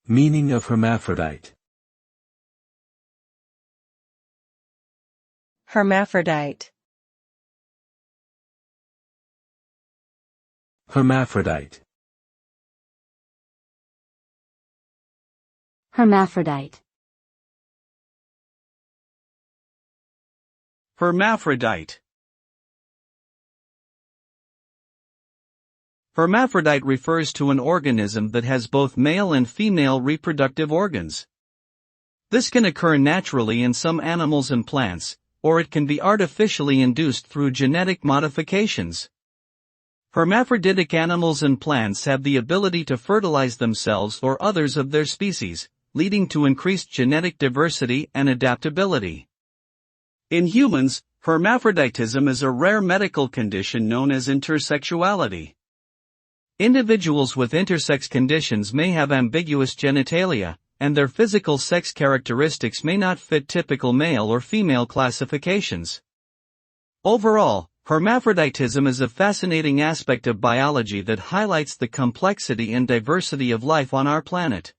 Meaning of hermaphrodite. Hermaphrodite. Hermaphrodite. Hermaphrodite. Hermaphrodite. Hermaphrodite refers to an organism that has both male and female reproductive organs. This can occur naturally in some animals and plants, or it can be artificially induced through genetic modifications. Hermaphroditic animals and plants have the ability to fertilize themselves or others of their species, leading to increased genetic diversity and adaptability. In humans, hermaphroditism is a rare medical condition known as intersexuality. Individuals with intersex conditions may have ambiguous genitalia, and their physical sex characteristics may not fit typical male or female classifications. Overall, hermaphroditism is a fascinating aspect of biology that highlights the complexity and diversity of life on our planet.